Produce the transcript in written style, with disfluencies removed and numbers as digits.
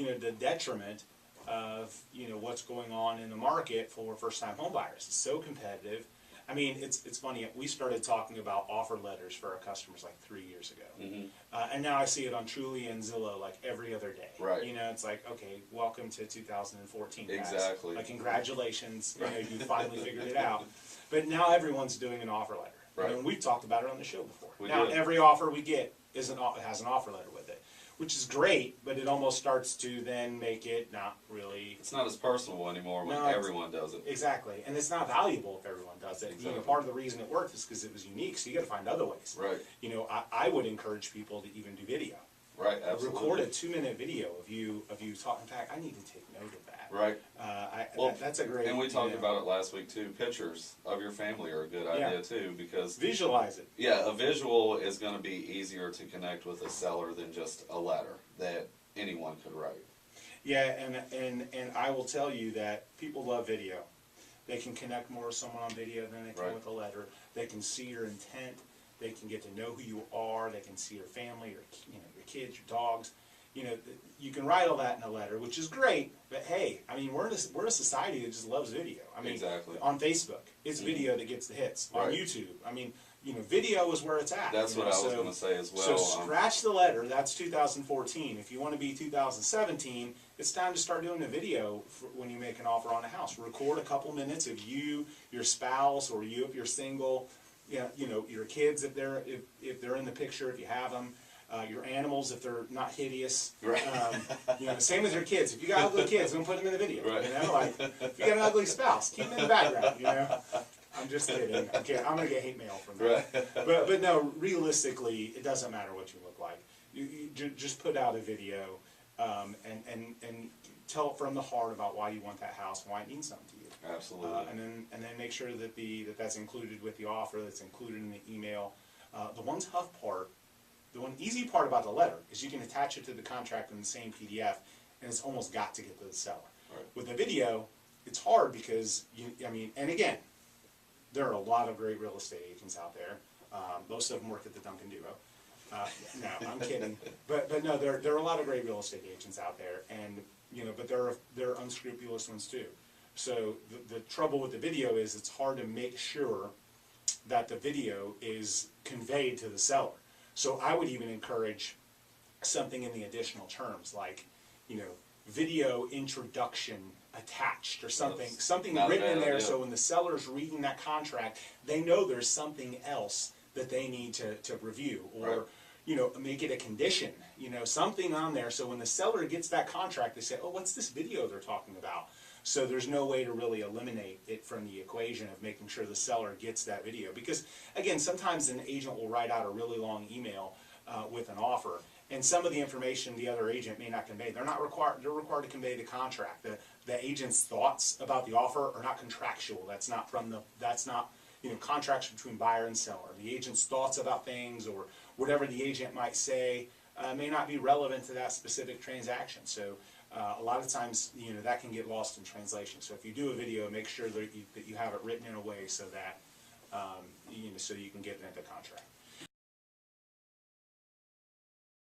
the detriment of, what's going on in the market for first-time home buyers. It's so competitive. I mean, it's funny. We started talking about offer letters for our customers like 3 years ago, and now I see it on Trulia and Zillow like every other day. Right. It's like, okay, welcome to 2014. Guys. Exactly. Like, congratulations, you finally figured it out. But now everyone's doing an offer letter. Right. And we've talked about it on the show before. We Now did. every offer we get has an offer letter with it, which is great. But it almost starts to then make it not really. It's not as personal anymore when everyone does it. Exactly, and it's not valuable if everyone does it. Exactly. Part of the reason it worked is because it was unique. So you got to find other ways. Right. I would encourage people to even do video. Right. Absolutely. Record a 2-minute video of you talking. In fact, I need to take note of that. Right. That's a great. And we talked about it last week too. Pictures of your family are a good idea too, because visualize it. Yeah, a visual is going to be easier to connect with a seller than just a letter that anyone could write. Yeah, and I will tell you that people love video. They can connect more with someone on video than they can with a letter. They can see your intent. They can get to know who you are. They can see your family, your kids, your dogs. You can write all that in a letter, which is great. But hey, I mean, we're a society that just loves video. I mean, exactly. On Facebook, it's video that gets the hits. On YouTube, I mean, video is where it's at. That's what I was going to say as well. So scratch the letter. That's 2014. If you want to be 2017, it's time to start doing a video when you make an offer on a house. Record a couple minutes of you, your spouse, or you if you're single. Your kids if they're in the picture, if you have them. Your animals if they're not hideous. Right. Same with your kids. If you got ugly kids, don't put them in the video. Right. If you got an ugly spouse, keep them in the background. I'm just kidding. I'm gonna get hate mail from that. Right. But no, realistically, it doesn't matter what you look like. You just put out a video and tell it from the heart about why you want that house and why it means something to you. Absolutely. And then make sure that that's included with the offer. That's included in the email. The one tough part. The one easy part about the letter is you can attach it to the contract in the same PDF, and it's almost got to get to the seller. Right. With the video, it's hard because, and again, there are a lot of great real estate agents out there. Most of them work at the Duncan Duo. No, I'm kidding. But no, there are a lot of great real estate agents out there, and but there are unscrupulous ones too. So the trouble with the video is it's hard to make sure that the video is conveyed to the seller. So I would even encourage something in the additional terms, like, video introduction attached or something written in there, so when the seller's reading that contract, they know there's something else that they need to review, or make it a condition, something on there, so when the seller gets that contract, they say, oh, what's this video they're talking about? So there's no way to really eliminate it from the equation of making sure the seller gets that video. Because, again, sometimes an agent will write out a really long email with an offer, and some of the information the other agent may not convey. They're required to convey the contract. The agent's thoughts about the offer are not contractual. That's not contracts between buyer and seller. The agent's thoughts about things or whatever the agent might say may not be relevant to that specific transaction. So a lot of times, that can get lost in translation. So if you do a video, make sure that you have it written in a way so that so you can get it into contract.